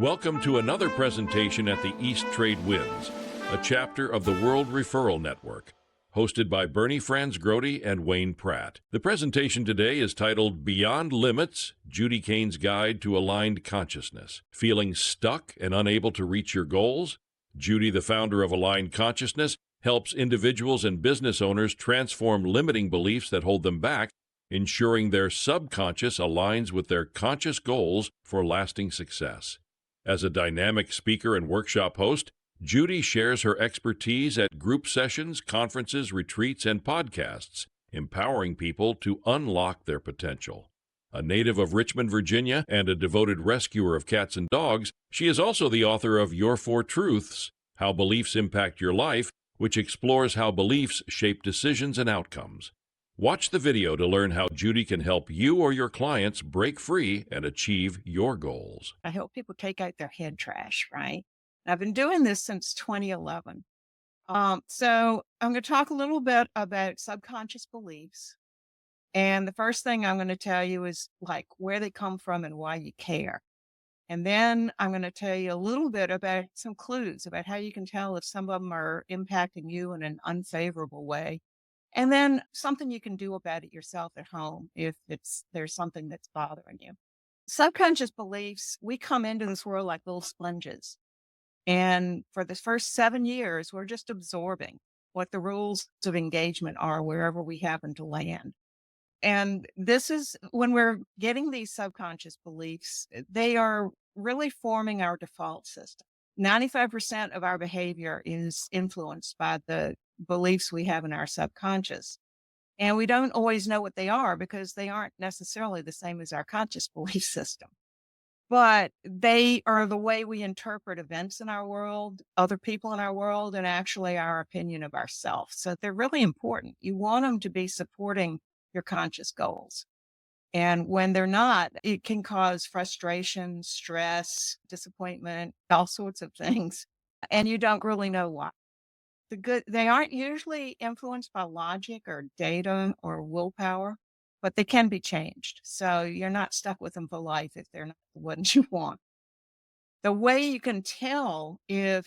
Welcome to another presentation at the East Trade Winds, a chapter of the World Referral Network, hosted by Bernie Franz-Grody and Wayne Pratt. The presentation today is titled Beyond Limits, Judy Kane's Guide to Aligned Consciousness. Feeling stuck and unable to reach your goals? Judy, the founder of Aligned Consciousness, helps individuals and business owners transform limiting beliefs that hold them back, ensuring their subconscious aligns with their conscious goals for lasting success. As a dynamic speaker and workshop host, Judy shares her expertise at group sessions, conferences, retreats, and podcasts, empowering people to unlock their potential. A native of Richmond, Virginia, and a devoted rescuer of cats and dogs, she is also the author of Your Four Truths: How Beliefs Impact Your Life, which explores how beliefs shape decisions and outcomes. Watch the video to learn how Judy can help you or your clients break free and achieve your goals. I help people take out their head trash, right? And I've been doing this since 2011. So I'm going to talk a little bit about subconscious beliefs. And the first thing I'm going to tell you is like where they come from and why you care. And then I'm going to tell you a little bit about some clues about how you can tell if some of them are impacting you in an unfavorable way. And then something you can do about it yourself at home if there's something that's bothering you. Subconscious beliefs, we come into this world like little sponges. And for the first 7 years, we're just absorbing what the rules of engagement are wherever we happen to land. And this is when we're getting these subconscious beliefs, they are really forming our default system. 95% of our behavior is influenced by the beliefs we have in our subconscious. And we don't always know what they are because they aren't necessarily the same as our conscious belief system. But they are the way we interpret events in our world, other people in our world, and actually our opinion of ourselves. So they're really important. You want them to be supporting your conscious goals. And when they're not, it can cause frustration, stress, disappointment, all sorts of things. And you don't really know why. They aren't usually influenced by logic or data or willpower, but they can be changed. So you're not stuck with them for life if they're not the ones you want. The way you can tell if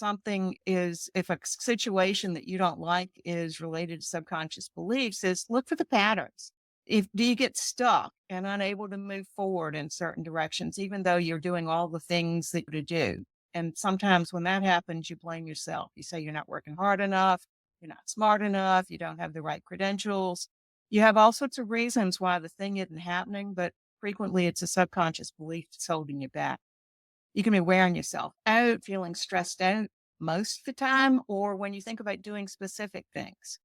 if a situation that you don't like is related to subconscious beliefs is look for the patterns. Do you get stuck and unable to move forward in certain directions, even though you're doing all the things that you do? And sometimes when that happens, you blame yourself. You say you're not working hard enough, you're not smart enough, you don't have the right credentials. You have all sorts of reasons why the thing isn't happening, but frequently it's a subconscious belief that's holding you back. You can be wearing yourself out, feeling stressed out most of the time, or when you think about doing specific things.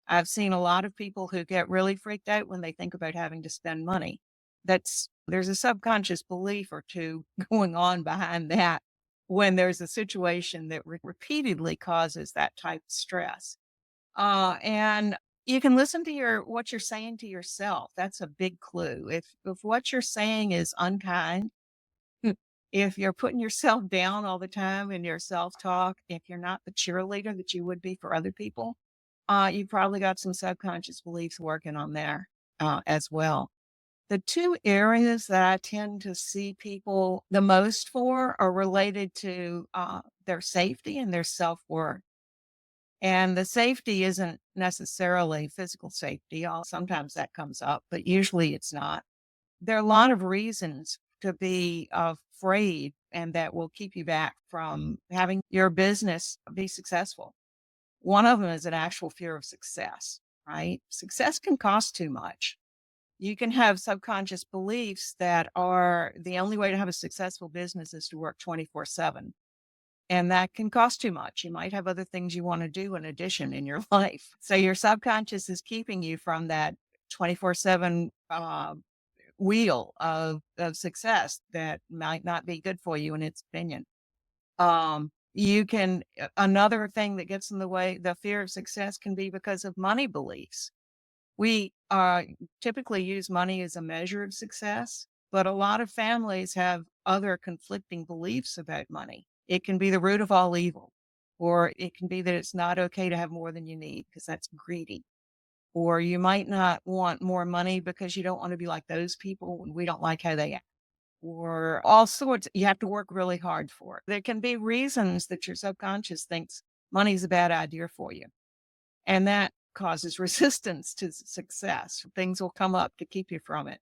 I've seen a lot of people who get really freaked out when they think about having to spend money. There's a subconscious belief or two going on behind that when there's a situation that repeatedly causes that type of stress. And you can listen to what you're saying to yourself. That's a big clue. If what you're saying is unkind, if you're putting yourself down all the time in your self-talk, if you're not the cheerleader that you would be for other people, you probably got some subconscious beliefs working on there as well. The two areas that I tend to see people the most for are related to their safety and their self-worth. And the safety isn't necessarily physical safety. Sometimes that comes up, but usually it's not. There are a lot of reasons to be afraid, and that will keep you back from having your business be successful. One of them is an actual fear of success, right? Success can cost too much. You can have subconscious beliefs that are the only way to have a successful business is to work 24/7. And that can cost too much. You might have other things you want to do in addition in your life. So your subconscious is keeping you from that 24/7 wheel of success that might not be good for you in its opinion. Another thing that gets in the way, the fear of success can be because of money beliefs. We typically use money as a measure of success, but a lot of families have other conflicting beliefs about money. It can be the root of all evil, or it can be that it's not okay to have more than you need because that's greedy. Or you might not want more money because you don't want to be like those people. We don't like how they act. or all sorts. You have to work really hard for it. There can be reasons that your subconscious thinks money's a bad idea for you. And that causes resistance to success. Things will come up to keep you from it.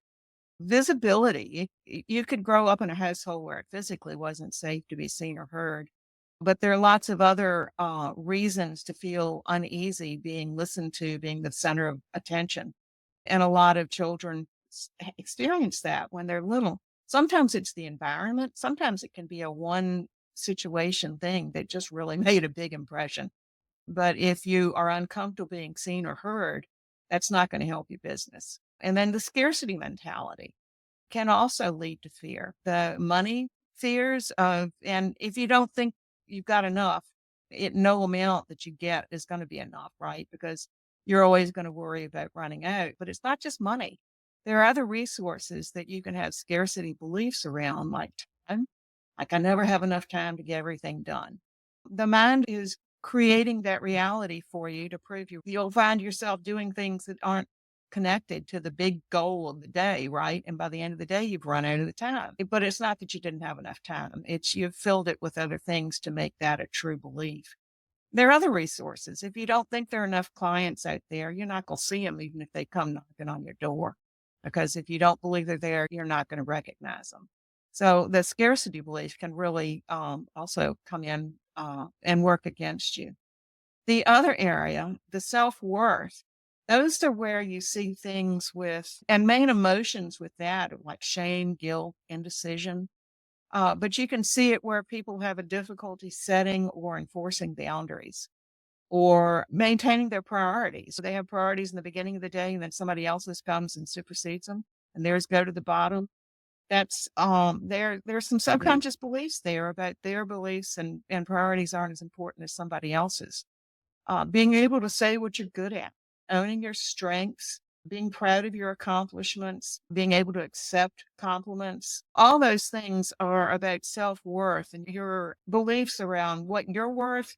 Visibility. You could grow up in a household where it physically wasn't safe to be seen or heard, but there are lots of other reasons to feel uneasy being listened to, being the center of attention. And a lot of children experience that when they're little. Sometimes it's the environment. Sometimes it can be a one situation thing that just really made a big impression. But if you are uncomfortable being seen or heard, that's not going to help your business. And then the scarcity mentality can also lead to fear. The money fears of, and if you don't think you've got enough, no amount that you get is going to be enough, right? Because you're always going to worry about running out. But it's not just money. There are other resources that you can have scarcity beliefs around, like time. Like I never have enough time to get everything done. The mind is creating that reality for you to prove you'll find yourself doing things that aren't connected to the big goal of the day, right? And by the end of the day, you've run out of the time. But it's not that you didn't have enough time. It's you've filled it with other things to make that a true belief. There are other resources. If you don't think there are enough clients out there, you're not going to see them even if they come knocking on your door. Because if you don't believe they're there, you're not going to recognize them. So the scarcity belief can really also come in and work against you. The other area, the self-worth, those are where you see things with, and main emotions with that, like shame, guilt, indecision. But you can see it where people have a difficulty setting or enforcing boundaries or maintaining their priorities. So they have priorities in the beginning of the day and then somebody else's comes and supersedes them and theirs go to the bottom. That's there's some subconscious beliefs there about their beliefs and priorities aren't as important as somebody else's. Being able to say what you're good at, owning your strengths, being proud of your accomplishments, being able to accept compliments, all those things are about self-worth and your beliefs around what you're worth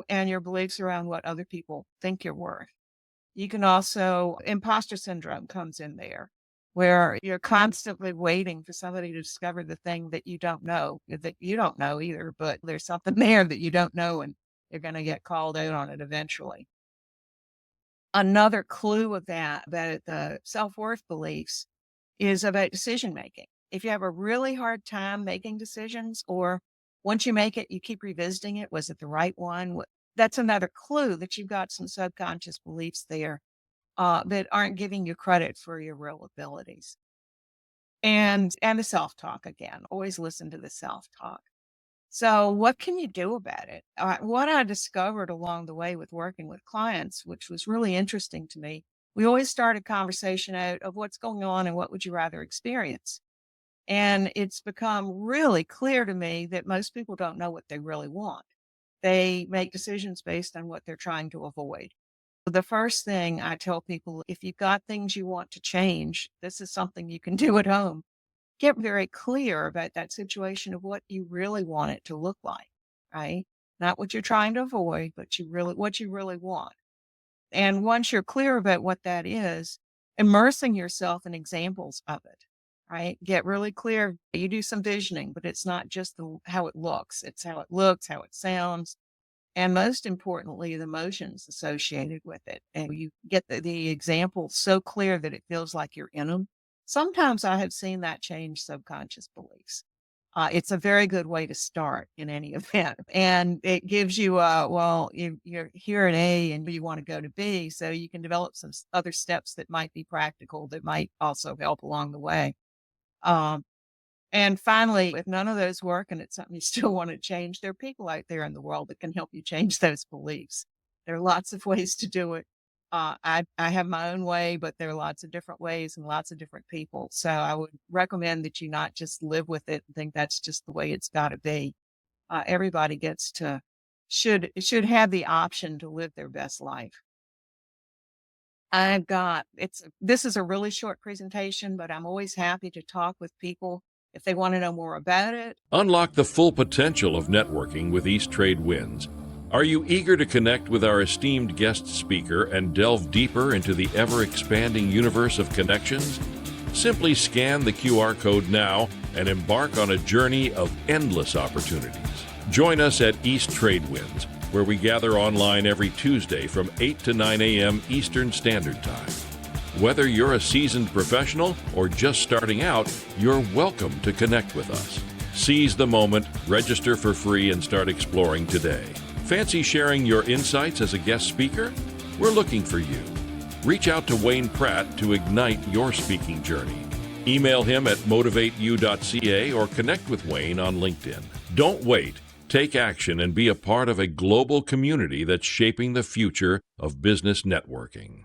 and your beliefs around what other people think you're worth. You can also, imposter syndrome comes in there, where you're constantly waiting for somebody to discover the thing that you don't know either, but there's something there that you don't know and you're going to get called out on it eventually. Another clue of that, about the self-worth beliefs, is about decision making. If you have a really hard time making decisions, or once you make it, you keep revisiting it, was it the right one? That's another clue that you've got some subconscious beliefs there that aren't giving you credit for your real abilities. And the self-talk again, always listen to the self-talk. So what can you do about it? What I discovered along the way with working with clients, which was really interesting to me, we always start a conversation out of what's going on and what would you rather experience. And it's become really clear to me that most people don't know what they really want. They make decisions based on what they're trying to avoid. The first thing I tell people, if you've got things you want to change, this is something you can do at home. Get very clear about that situation of what you really want it to look like, right? Not what you're trying to avoid, but what you really want. And once you're clear about what that is, immersing yourself in examples of it, right? Get really clear. You do some visioning, but it's not just how it looks. It's how it looks, how it sounds, and most importantly, the emotions associated with it. And you get the examples so clear that it feels like you're in them. Sometimes I have seen that change subconscious beliefs. It's a very good way to start in any event. And it gives you, you're here at A and you want to go to B. So you can develop some other steps that might be practical that might also help along the way. And finally, if none of those work and it's something you still want to change, there are people out there in the world that can help you change those beliefs. There are lots of ways to do it. I have my own way, but there are lots of different ways and lots of different people. So I would recommend that you not just live with it and think that's just the way it's got to be. Everybody should have the option to live their best life. This is a really short presentation, but I'm always happy to talk with people if they want to know more about it. Unlock the full potential of networking with East Trade Winds. Are you eager to connect with our esteemed guest speaker and delve deeper into the ever-expanding universe of connections? Simply scan the QR code now and embark on a journey of endless opportunities. Join us at East Trade Winds, where we gather online every Tuesday from 8 to 9 a.m. Eastern Standard Time. Whether you're a seasoned professional or just starting out, you're welcome to connect with us. Seize the moment, register for free, and start exploring today. Fancy sharing your insights as a guest speaker? We're looking for you. Reach out to Wayne Pratt to ignite your speaking journey. Email him at motivateyou.ca or connect with Wayne on LinkedIn. Don't wait. Take action and be a part of a global community that's shaping the future of business networking.